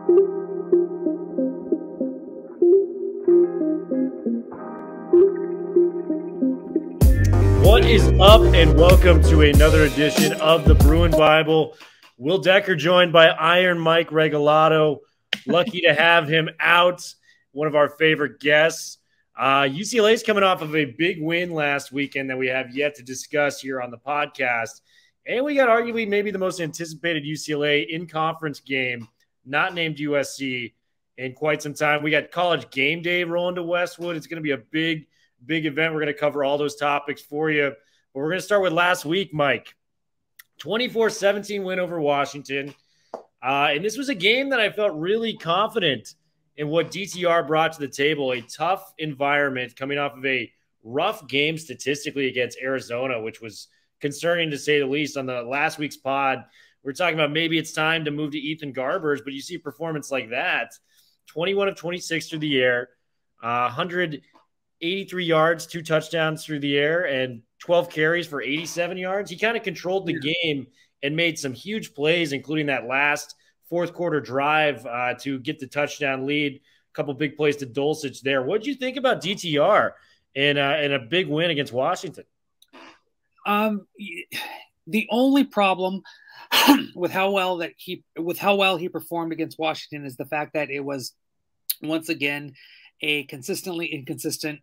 What is up, and welcome to another edition of the Bruin Bible. Will Decker joined by Iron Mike Regalado. Lucky to have him out, one of our favorite guests. UCLA is coming off of a big win last weekend that we have yet to discuss here on the podcast. And we got arguably maybe the most anticipated UCLA in-conference game, not named USC, in quite some time. We got college game day rolling to Westwood. It's going to be a big event. We're going to cover all those topics for you. But we're going to start with last week, Mike. 24-17 win over Washington. And this was a game that I felt really confident in what DTR brought to the table. A tough environment coming off of a rough game statistically against Arizona, which was concerning to say the least. On the last week's pod, we're talking about maybe it's time to move to Ethan Garbers, but you see a performance like that. 21 of 26 through the air, 183 yards, 2 touchdowns through the air, and 12 carries for 87 yards. He kind of controlled the game and made some huge plays, including that last fourth quarter drive to get the touchdown lead. A couple big plays to Dulcich there. What did you think about DTR in a big win against Washington? The only problem with how well he performed against Washington is the fact that it was once again a consistently inconsistent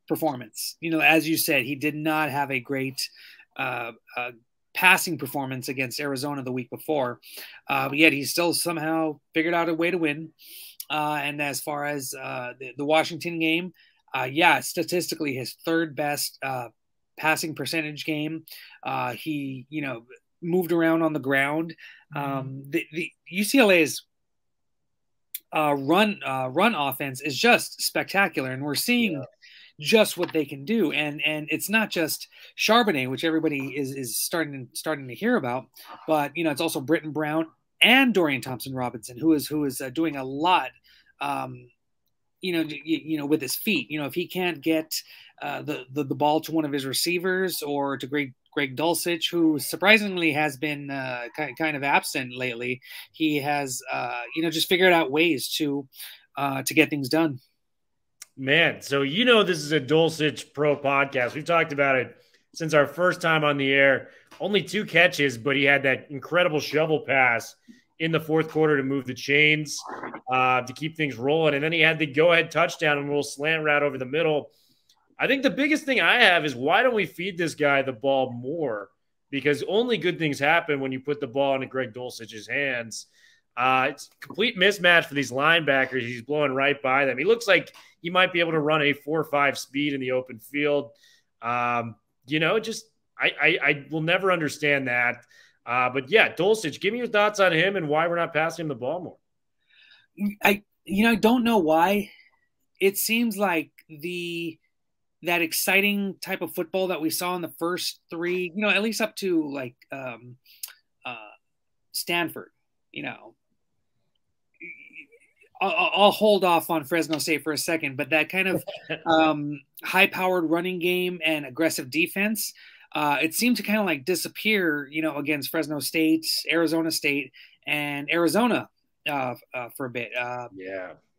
performance. You know, as you said, he did not have a great passing performance against Arizona the week before, but yet he still somehow figured out a way to win. And as far as the Washington game, statistically his third best passing percentage game. He, moved around on the ground. The UCLA's run offense is just spectacular, and we're seeing just what they can do. And it's not just Charbonnet, which everybody is starting to hear about, but it's also Britton Brown and Dorian Thompson-Robinson, who is doing a lot. With his feet. If he can't get the ball to one of his receivers or to Greg Dulcich, who surprisingly has been kind of absent lately, he has just figured out ways to get things done. Man, so this is a Dulcich Pro podcast. We've talked about it since our first time on the air. Only 2 catches, but he had that incredible shovel pass in the fourth quarter to move the chains, to keep things rolling. And then he had the go-ahead touchdown and a little slant route over the middle. I think the biggest thing I have is, why don't we feed this guy the ball more? Because only good things happen when you put the ball into Greg Dulcich's hands. It's a complete mismatch for these linebackers. He's blowing right by them. He looks like he might be able to run a 4.5 speed in the open field. I will never understand that. But yeah, Dulcich, give me your thoughts on him and why we're not passing him the ball more. I don't know why. It seems like that exciting type of football that we saw in the first 3, at least up to like Stanford. I'll hold off on Fresno State for a second, but that kind of high-powered running game and aggressive defense. It seemed to kind of like disappear, against Fresno State, Arizona State, and Arizona for a bit.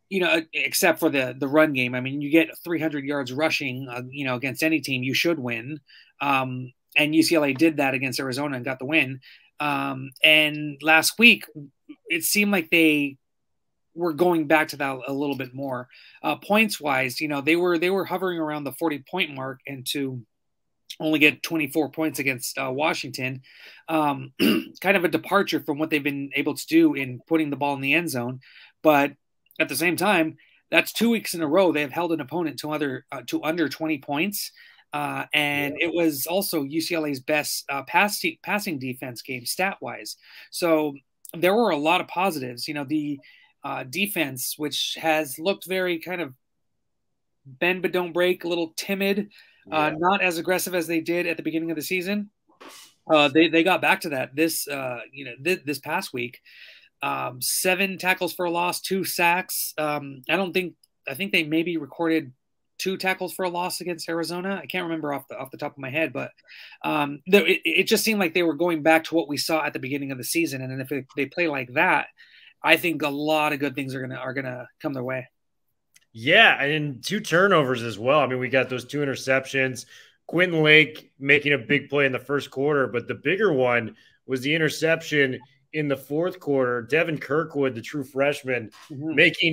Except for the run game. I mean, you get 300 yards rushing, against any team, you should win. And UCLA did that against Arizona and got the win. And last week, it seemed like they were going back to that a little bit more. Points-wise, they were hovering around the 40-point mark, and to only get 24 points against Washington, kind of a departure from what they've been able to do in putting the ball in the end zone. But at the same time, that's 2 weeks in a row they have held an opponent to under 20 points. It was also UCLA's best passing defense game stat-wise. So there were a lot of positives. The defense, which has looked very kind of bend but don't break, a little timid, not as aggressive as they did at the beginning of the season. They got back to that this past week. 7 tackles for a loss, 2 sacks. I think they maybe recorded 2 tackles for a loss against Arizona. I can't remember off the top of my head, but it just seemed like they were going back to what we saw at the beginning of the season. And then if they play like that, I think a lot of good things are gonna come their way. Yeah, and 2 turnovers as well. I mean, we got those 2 interceptions. Quentin Lake making a big play in the first quarter, but the bigger one was the interception in the fourth quarter. Devin Kirkwood, the true freshman, making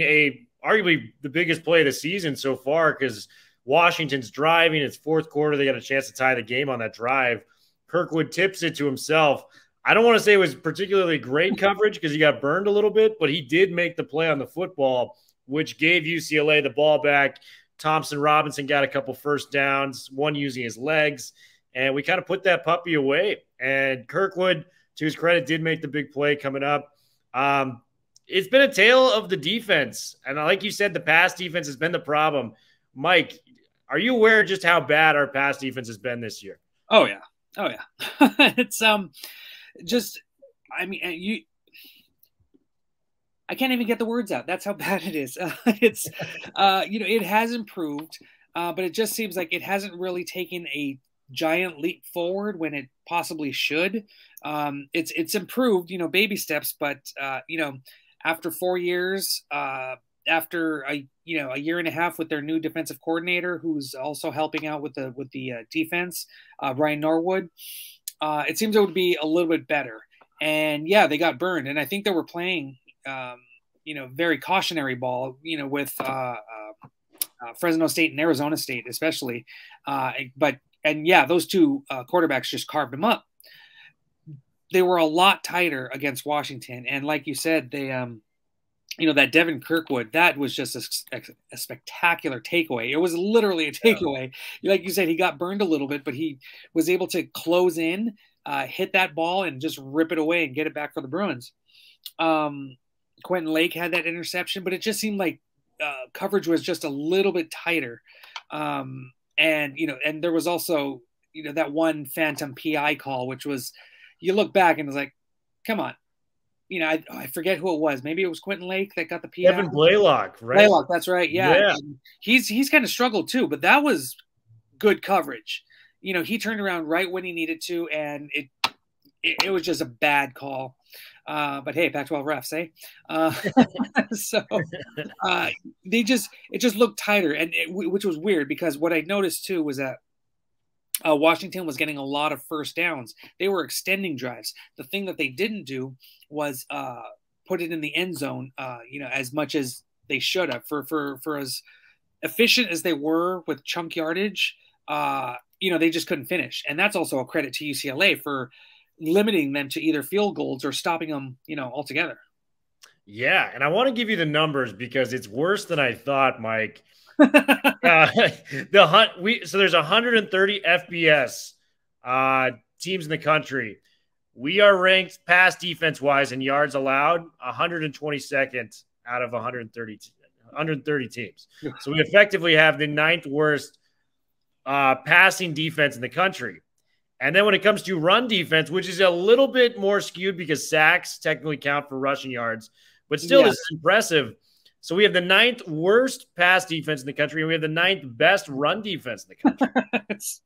arguably the biggest play of the season so far because Washington's driving. It's fourth quarter. They got a chance to tie the game on that drive. Kirkwood tips it to himself. I don't want to say it was particularly great coverage because he got burned a little bit, but he did make the play on the football, which gave UCLA the ball back. Thompson Robinson got a couple first downs, one using his legs, and we kind of put that puppy away. And Kirkwood, to his credit, did make the big play coming up. It's been a tale of the defense, and like you said, the pass defense has been the problem. Mike, are you aware just how bad our pass defense has been this year? Oh yeah. It's just, I mean, I can't even get the words out. That's how bad it is. It's, it has improved, but it just seems like it hasn't really taken a giant leap forward when it possibly should. It's improved, baby steps, but after 4 years, after a year and a half with their new defensive coordinator, who's also helping out with the defense, Ryan Norwood, it seems it would be a little bit better. And yeah, they got burned, and I think they were playing, very cautionary ball, with Fresno State and Arizona State, especially. Those two quarterbacks just carved them up. They were a lot tighter against Washington, and like you said, they, that Devin Kirkwood, that was just a spectacular takeaway. It was literally a takeaway. Yeah. Like you said, he got burned a little bit, but he was able to close in, hit that ball, and just rip it away and get it back for the Bruins. Quentin Lake had that interception, but it just seemed like coverage was just a little bit tighter. And there was also, that one phantom PI call, which was, you look back and it's like, come on. I forget who it was. Maybe it was Quentin Lake that got the PI. Evan Blaylock, right? Blaylock, that's right. Yeah. He's kind of struggled too, but that was good coverage. He turned around right when he needed to, and it was just a bad call. But hey, Pac-12 refs, eh? It just looked tighter, and which was weird because what I noticed too was that Washington was getting a lot of first downs. They were extending drives. The thing that they didn't do was put it in the end zone, as much as they should have. For as efficient as they were with chunk yardage, they just couldn't finish. And that's also a credit to UCLA for limiting them to either field goals or stopping them, altogether. Yeah, and I want to give you the numbers because it's worse than I thought, Mike. So there's 130 FBS teams in the country. We are ranked pass defense wise in yards allowed 122nd out of 130 teams. So we effectively have the 9th worst passing defense in the country. And then when it comes to run defense, which is a little bit more skewed because sacks technically count for rushing yards, but still this is impressive. So we have the 9th worst pass defense in the country, and we have the 9th best run defense in the country.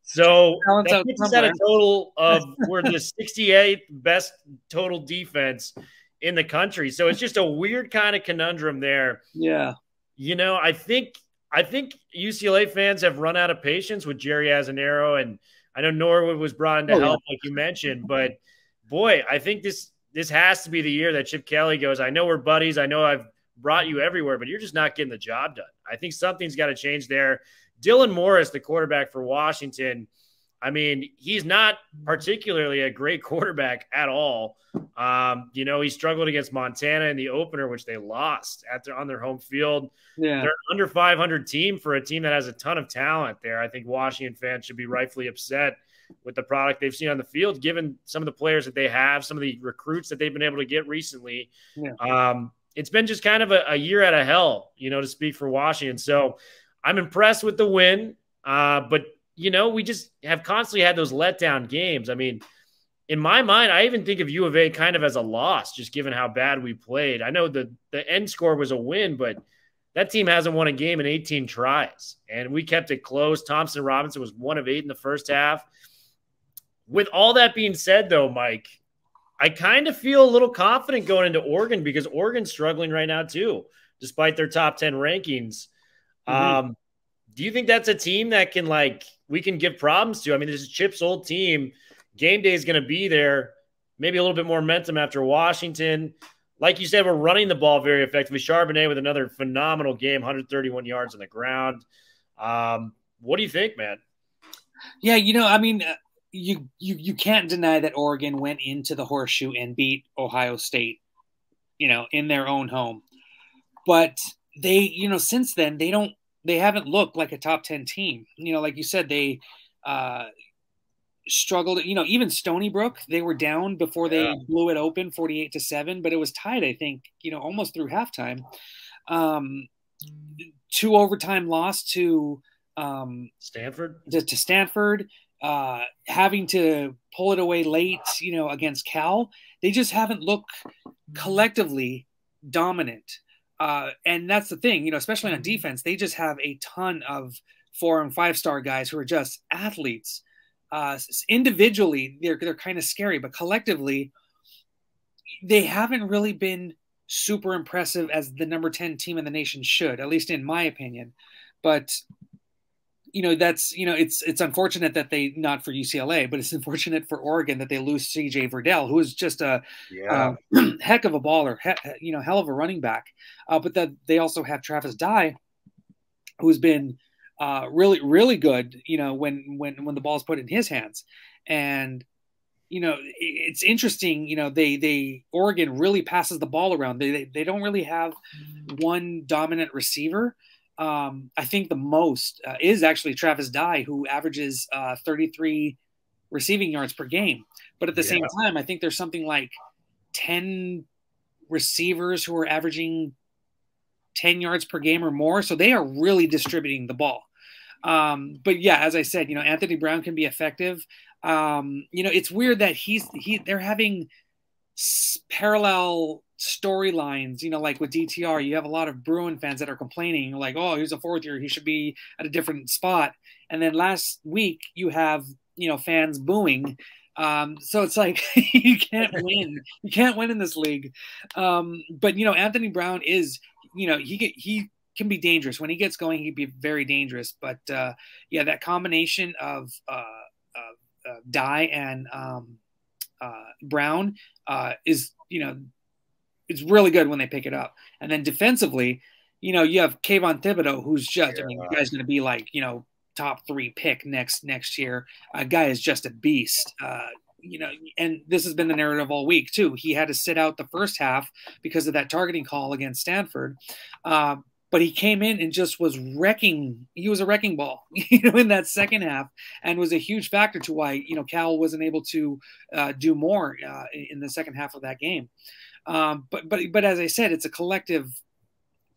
So that puts us at a total of we're the 68th best total defense in the country. So it's just a weird kind of conundrum there. Yeah. I think UCLA fans have run out of patience with Jerry Azzinaro, and I know Norwood was brought in to help, like you mentioned, but boy, I think this has to be the year that Chip Kelly goes, I know we're buddies. I know I've brought you everywhere, but you're just not getting the job done. I think something's got to change there. Dylan Morris, the quarterback for Washington, I mean, he's not particularly a great quarterback at all. He struggled against Montana in the opener, which they lost on their home field. Yeah. They're an under 500 team for a team that has a ton of talent there. I think Washington fans should be rightfully upset with the product they've seen on the field, given some of the players that they have, some of the recruits that they've been able to get recently. Yeah. It's been just kind of a year out of hell, to speak for Washington. So I'm impressed with the win. But, we just have constantly had those letdown games. I mean, in my mind, I even think of U of A kind of as a loss, just given how bad we played. I know the end score was a win, but that team hasn't won a game in 18 tries. And we kept it close. Thompson Robinson was 1 of 8 in the first half. With all that being said, though, Mike, I kind of feel a little confident going into Oregon because Oregon's struggling right now too, despite their top 10 rankings. Mm-hmm. Do you think that's a team that can we can give problems to? I mean, this is Chip's old team. Game day is going to be there. Maybe a little bit more momentum after Washington. Like you said, we're running the ball very effectively. Charbonnet with another phenomenal game, 131 yards on the ground. What do you think, man? Yeah, I mean, you can't deny that Oregon went into the horseshoe and beat Ohio State, in their own home. But they, since then they haven't looked like a top 10 team. Like you said, they struggled. Even Stony Brook, they were down before they blew it open 48-7, but it was tied, I think, almost through halftime. 2 overtime loss to Stanford. To Stanford, having to pull it away late, against Cal. They just haven't looked collectively dominant. And that's the thing, especially on defense, they just have a ton of 4- and 5-star guys who are just athletes. Individually, they're kind of scary, but collectively, they haven't really been super impressive as the number 10 team in the nation should, at least in my opinion. But that's it's unfortunate that they, not for UCLA, but it's unfortunate for Oregon that they lose CJ Verdell, who is just a heck of a baller, hell of a running back. But that they also have Travis Dye, who's been really, really good, when the ball's put in his hands. And it's interesting, they Oregon really passes the ball around. They don't really have one dominant receiver. I think the most is actually Travis Dye, who averages 33 receiving yards per game. But at the same time, I think there's something like 10 receivers who are averaging 10 yards per game or more. So they are really distributing the ball. But yeah, as I said, Anthony Brown can be effective. It's weird that they're having parallel storylines, like with DTR. You have a lot of Bruin fans that are complaining, like, oh, he's a 4th year, he should be at a different spot. And then last week you have, fans booing. So it's like you can't win in this league. But Anthony Brown is, he can be dangerous. When he gets going, he can be very dangerous. But that combination of Dye and Brown is, it's really good when they pick it up. And then defensively, you have Kayvon Thibodeau, who's just, the guy's going to be like, top 3 pick next year. A guy is just a beast. And this has been the narrative all week too. He had to sit out the first half because of that targeting call against Stanford. But he came in and just was wrecking. He was a wrecking ball, in that second half, and was a huge factor to why, Cal wasn't able to do more in the second half of that game. But as I said, it's a collective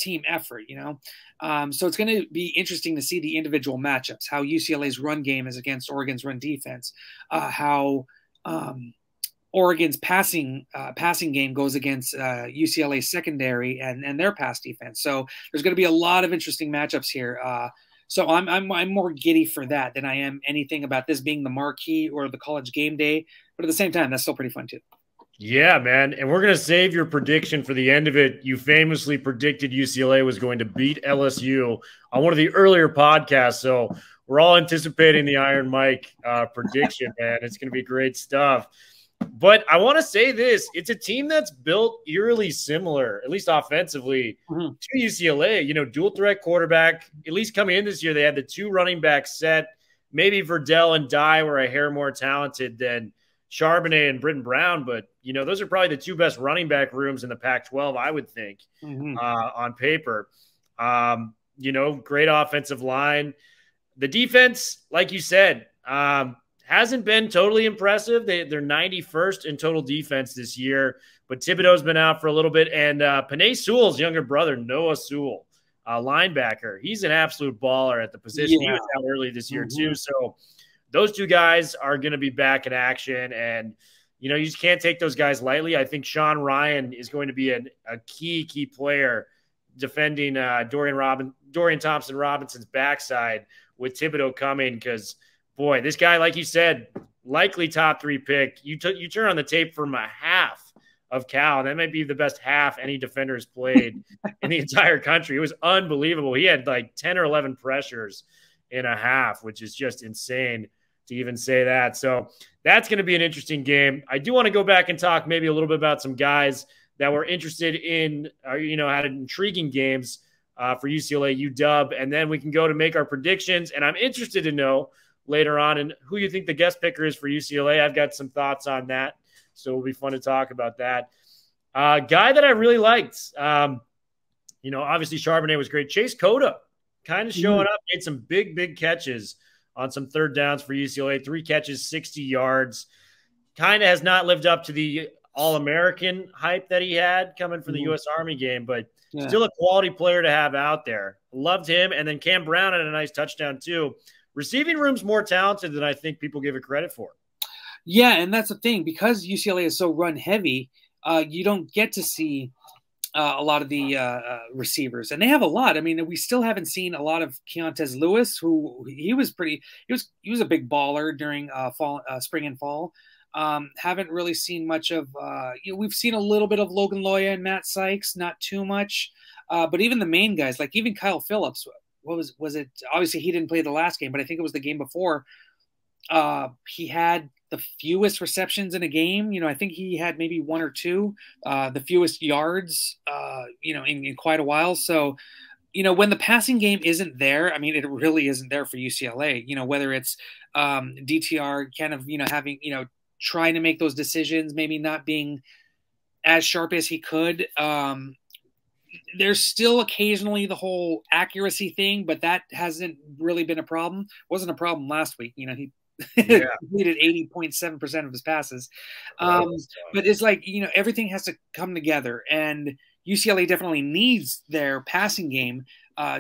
team effort, so it's going to be interesting to see the individual matchups, how UCLA's run game is against Oregon's run defense, how Oregon's passing game goes against UCLA's secondary and their pass defense. So there's going to be a lot of interesting matchups here. So I'm more giddy for that than I am anything about this being the marquee or the college game day. But at the same time, that's still pretty fun too. Yeah, man. And we're going to save your prediction for the end of it. You famously predicted UCLA was going to beat LSU on one of the earlier podcasts. So we're all anticipating the Iron Mike prediction, man. It's going to be great stuff. But I want to say this. It's a team that's built eerily similar, at least offensively, to UCLA. Dual threat quarterback. At least coming in this year, they had the 2 running backs set. Maybe Verdell and Dye were a hair more talented than Charbonnet and Britton Brown, but those are probably the 2 best running back rooms in the Pac-12, I would think, on paper. Great offensive line. The defense, like you said, hasn't been totally impressive. They're 91st in total defense this year, but Thibodeau's been out for a little bit, and Panay Sewell's younger brother, Noah Sewell, linebacker, he's an absolute baller at the position. He was out early this year too, so those 2 guys are going to be back in action, and you just can't take those guys lightly. I think Sean Ryan is going to be a key player defending Dorian Thompson-Robinson's backside with Thibodeau coming, because, boy, this guy, like you said, likely top 3 pick. You turn on the tape from a half of Cal. That might be the best half any defender has played in the entire country. It was unbelievable. He had like 10 or 11 pressures in a half, which is just insane to even say that. So that's going to be an interesting game. I do want to go back and talk maybe a little bit about some guys that were interested in, had intriguing games for UCLA, UW, and then we can go to make our predictions. And I'm interested to know later on and who you think the guest picker is for UCLA. I've got some thoughts on that, so it'll be fun to talk about that. Guy that I really liked, obviously Charbonnet was great. Chase Cota kind of showing up, made some big catches on some third downs for UCLA. 3 catches, 60 yards. Kind of has not lived up to the All-American hype that he had coming from the U.S. Army game, but still a quality player to have out there. Loved him. And then Cam Brown had a nice touchdown too. Receiving room's more talented than I think people give it credit for. Yeah, and that's the thing. Because UCLA is so run-heavy, you don't get to see a lot of the receivers, and they have a lot. I mean, we still haven't seen a lot of Keontez Lewis, who he was a big baller during spring and fall. Haven't really seen much of. We've seen a little bit of Logan Loya and Matt Sykes, not too much, but even the main guys, like even Kyle Phillips. What was it? Obviously, he didn't play the last game, but I think it was the game before. He had the fewest receptions in a game. I think he had maybe 1 or 2, the fewest yards, in quite a while. So, when the passing game isn't there, I mean, it really isn't there for UCLA, whether it's DTR kind of, having, trying to make those decisions, maybe not being as sharp as he could. There's still occasionally the whole accuracy thing, but that hasn't really been a problem. Wasn't a problem last week. He completed 80.7% of his passes. But it's like, everything has to come together, and UCLA definitely needs their passing game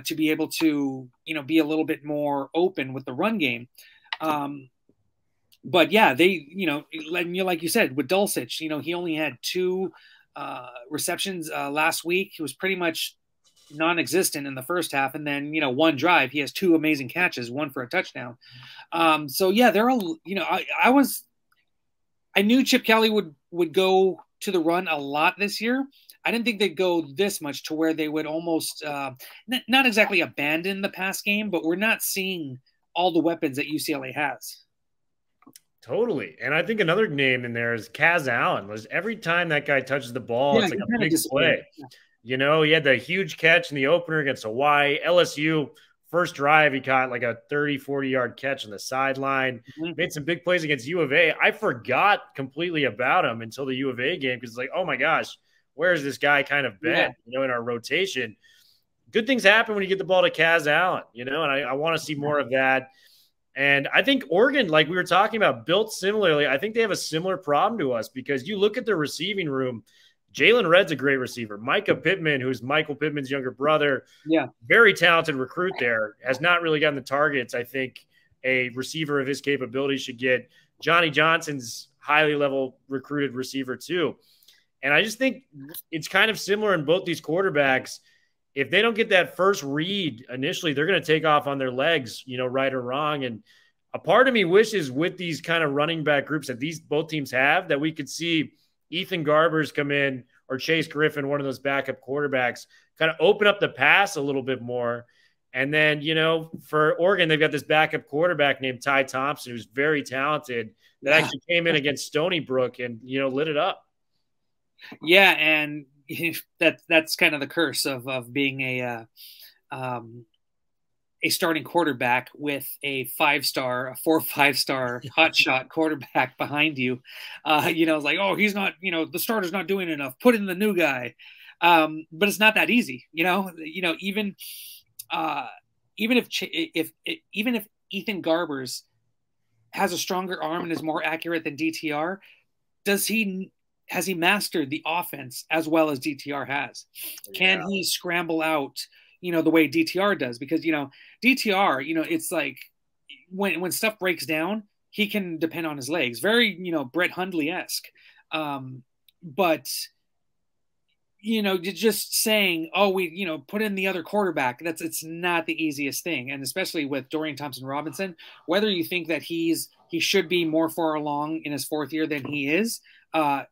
to be able to, be a little bit more open with the run game. But yeah, they, like you said, with Dulcich, he only had 2 receptions last week. He was pretty much non-existent in the first half, and then 1 drive he has 2 amazing catches, 1 for a touchdown. So yeah, they're all, I knew Chip Kelly would go to the run a lot this year. I didn't think they'd go this much to where they would almost not exactly abandon the pass game, but we're not seeing all the weapons that UCLA has. Totally. And I think another name in there is Kaz Allen. Every time that guy touches the ball, it's like a big play. Yeah. He had the huge catch in the opener against Hawaii. LSU, first drive, he caught like a 30, 40-yard catch on the sideline. Made some big plays against U of A. I forgot completely about him until the U of A game because it's like, oh, my gosh, where's this guy kind of been, in our rotation? Good things happen when you get the ball to Kaz Allen, and I want to see more of that. And I think Oregon, like we were talking about, built similarly. I think they have a similar problem to us because you look at their receiving room. Jalen Redd's a great receiver. Micah Pittman, who's Michael Pittman's younger brother, very talented recruit there, has not really gotten the targets I think a receiver of his capabilities should get. Johnny Johnson's highly level recruited receiver too. And I just think it's kind of similar in both these quarterbacks. If they don't get that first read initially, they're going to take off on their legs, right or wrong. And a part of me wishes with these kind of running back groups that both teams have, that we could see Ethan Garbers come in or Chase Griffin, one of those backup quarterbacks, kind of open up the pass a little bit more. And then, for Oregon, they've got this backup quarterback named Ty Thompson, who's very talented, that actually came in against Stony Brook and, lit it up. Yeah, and that's kind of the curse of being a starting quarterback with a 4 or 5 star hotshot quarterback behind you. It's like, oh, he's not, the starter's not doing enough. Put in the new guy. But it's not that easy. Even if Ethan Garbers has a stronger arm and is more accurate than DTR, has he mastered the offense as well as DTR has? Can he scramble out, the way DTR does? Because, DTR, it's like when stuff breaks down, he can depend on his legs. Very, Brett Hundley-esque. But, just saying, oh, we, put in the other quarterback, it's not the easiest thing. And especially with Dorian Thompson-Robinson, whether you think that he's he should be more far along in his 4th year than he is.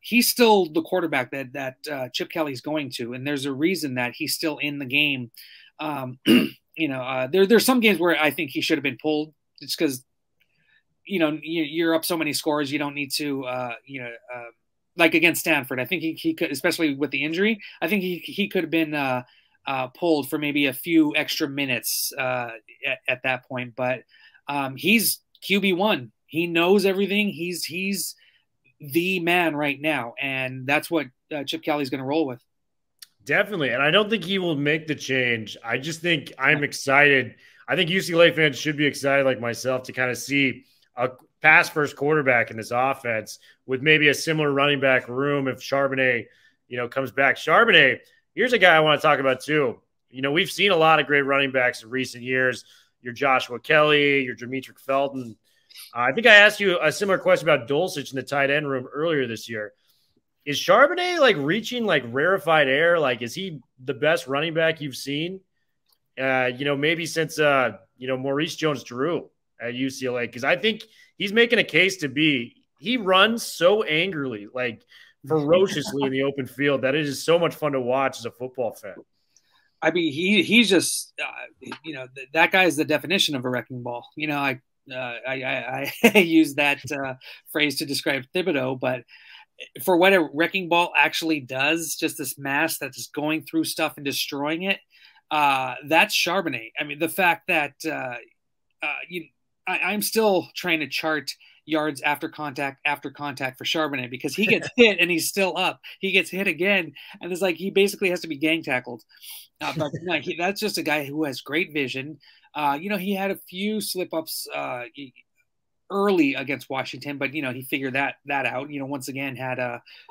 He's still the quarterback that Chip Kelly's going to, and there's a reason that he's still in the game. There's some games where I think he should have been pulled just because, you're up so many scores. You don't need to, like against Stanford. I think he could, especially with the injury, I think he could have been pulled for maybe a few extra minutes at that point. But he's QB1. He knows everything. He's the man right now, and that's what Chip Kelly's going to roll with. Definitely, and I don't think he will make the change. I just think I'm excited. I think UCLA fans should be excited, like myself, to kind of see a pass-first quarterback in this offense with maybe a similar running back room if Charbonnet, comes back. Charbonnet, here's a guy I want to talk about too. We've seen a lot of great running backs in recent years. Your Joshua Kelly, your Demetric Felton. I think I asked you a similar question about Dulcich in the tight end room earlier this year. Is Charbonnet reaching rarefied air? Is he the best running back you've seen? Maybe since Maurice Jones-Drew at UCLA, because I think he's making a case to be. He runs so angrily, ferociously in the open field that it is so much fun to watch as a football fan. I mean, he's just that guy is the definition of a wrecking ball. I use that phrase to describe Thibodeau, but for what a wrecking ball actually does, just this mass that's just going through stuff and destroying it, that's Charbonnet. I mean, the fact that I'm still trying to chart yards after contact for Charbonnet because he gets hit and he's still up. He gets hit again, and it's he basically has to be gang tackled. But no, that's just a guy who has great vision. He had a few slip-ups early against Washington, but he figured that out. Once again had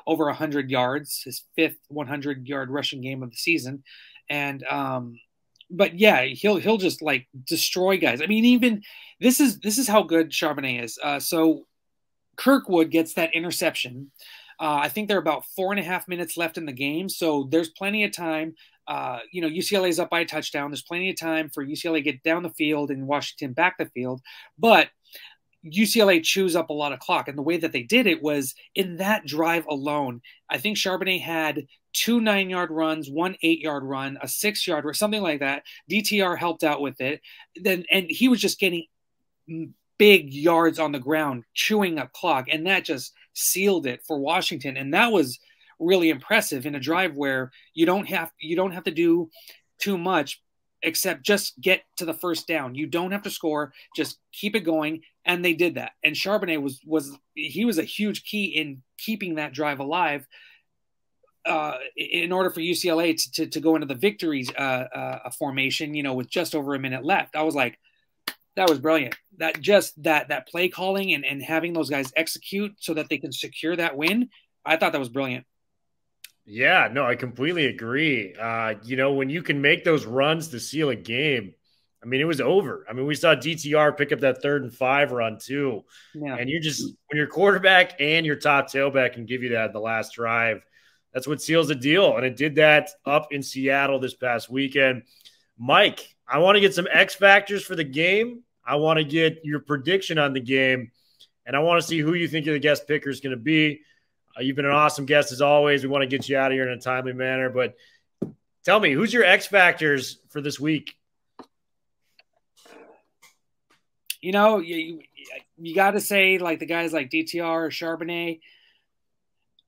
over 100 yards, his 5th 100-yard rushing game of the season, and but yeah, he'll just destroy guys. I mean, even this is how good Charbonnet is. So Kirkwood gets that interception. I think there are about 4.5 minutes left in the game, so there's plenty of time. UCLA is up by a touchdown. There's plenty of time for UCLA to get down the field and Washington back the field, but UCLA chews up a lot of clock. And the way that they did it was in that drive alone. I think Charbonnet had 2 9-yard runs, 1 8-yard run, a 6-yard or something like that. DTR helped out with it. And he was just getting big yards on the ground, chewing up clock. And that just sealed it for Washington. And that was really impressive in a drive where you don't have to do too much except just get to the first down. You don't have to score, just keep it going. And they did that. And Charbonnet was a huge key in keeping that drive alive in order for UCLA to go into the victories formation, with just over a minute left. I was like, that was brilliant. That play calling and having those guys execute so that they can secure that win. I thought that was brilliant. Yeah, no, I completely agree. When you can make those runs to seal a game, I mean, it was over. I mean, we saw DTR pick up that 3rd and 5 run too. Yeah. And when your quarterback and your top tailback can give you that in the last drive, that's what seals the deal. And it did that up in Seattle this past weekend. Mike, I want to get some X factors for the game. I want to get your prediction on the game, and I want to see who you think the guest picker is going to be. You've been an awesome guest as always. We want to get you out of here in a timely manner, but tell me, who's your X factors for this week? You got to say the guys like DTR or Charbonnet.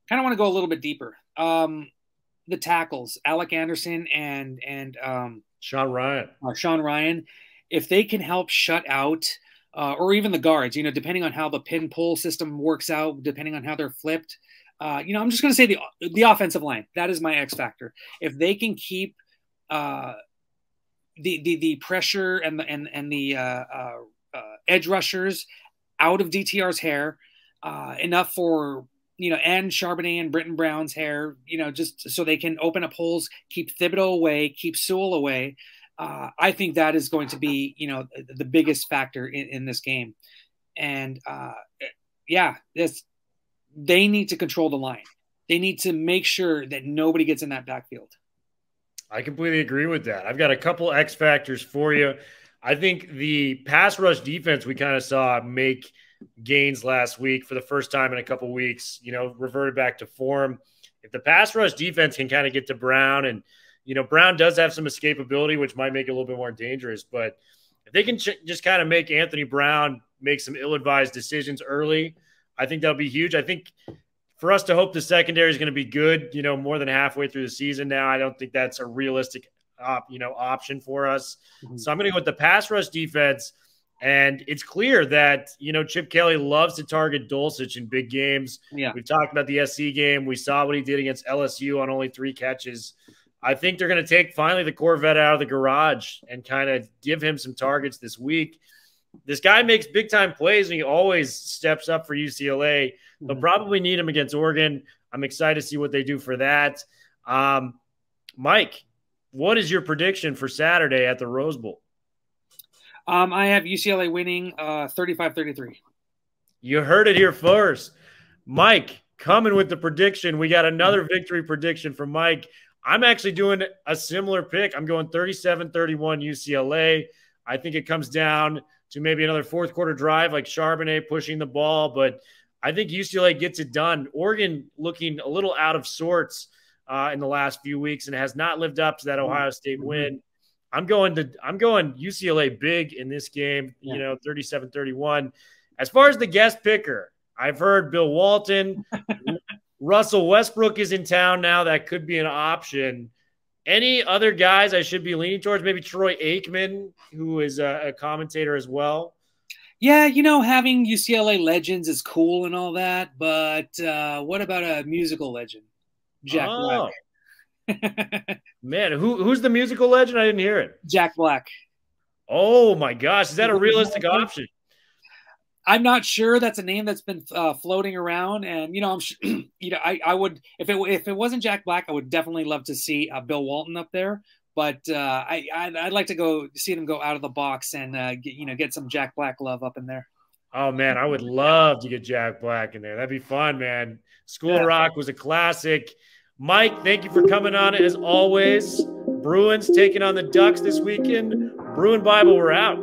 Kind of want to go a little bit deeper. The tackles, Alec Anderson and Sean Ryan, if they can help shut out or even the guards, depending on how the pin pull system works out, depending on how they're flipped. I'm just going to say the offensive line. That is my X factor. If they can keep the pressure and the edge rushers out of DTR's hair enough for and Charbonnet and Britton Brown's hair, just so they can open up holes, keep Thibodeau away, keep Sewell away. I think that is going to be, the biggest factor in this game. And they need to control the line. They need to make sure that nobody gets in that backfield. I completely agree with that. I've got a couple X factors for you. I think the pass rush defense we kind of saw make gains last week for the first time in a couple weeks, reverted back to form. If the pass rush defense can kind of get to Brown, and, Brown does have some escapability, which might make it a little bit more dangerous, but if they can just kind of make Anthony Brown make some ill-advised decisions early, I think that'll be huge. I think for us to hope the secondary is going to be good, more than halfway through the season now, I don't think that's a realistic option for us. Mm-hmm. So I'm going to go with the pass rush defense. And it's clear that, Chip Kelly loves to target Dulcich in big games. Yeah. We've talked about the SC game. We saw what he did against LSU on only 3 catches. I think they're going to take finally the Corvette out of the garage and kind of give him some targets this week. This guy makes big-time plays, and he always steps up for UCLA. They'll probably need him against Oregon. I'm excited to see what they do for that. Mike, what is your prediction for Saturday at the Rose Bowl? I have UCLA winning 35-33. You heard it here first. Mike, coming with the prediction. We got another victory prediction from Mike. I'm actually doing a similar pick. I'm going 37-31 UCLA. I think it comes down to maybe another fourth quarter drive like Charbonnet pushing the ball, but I think UCLA gets it done. Oregon looking a little out of sorts in the last few weeks and has not lived up to that Ohio State win. I'm going UCLA big in this game, 37-31. As far as the guest picker, I've heard Bill Walton, Russell Westbrook is in town now. That could be an option. Any other guys I should be leaning towards? Maybe Troy Aikman, who is a commentator as well. Yeah, having UCLA legends is cool and all that, but what about a musical legend? Jack Black. Man, who's the musical legend? I didn't hear it. Jack Black. Oh my gosh, is that a realistic option? I'm not sure. That's a name that's been floating around, and I'm I would if it wasn't Jack Black, I would definitely love to see Bill Walton up there. But I'd like to see him go out of the box and get some Jack Black love up in there. Oh man, I would love to get Jack Black in there. That'd be fun, man. School of Rock was a classic. Mike, thank you for coming on as always. Bruins taking on the Ducks this weekend. Bruin Bible, we're out.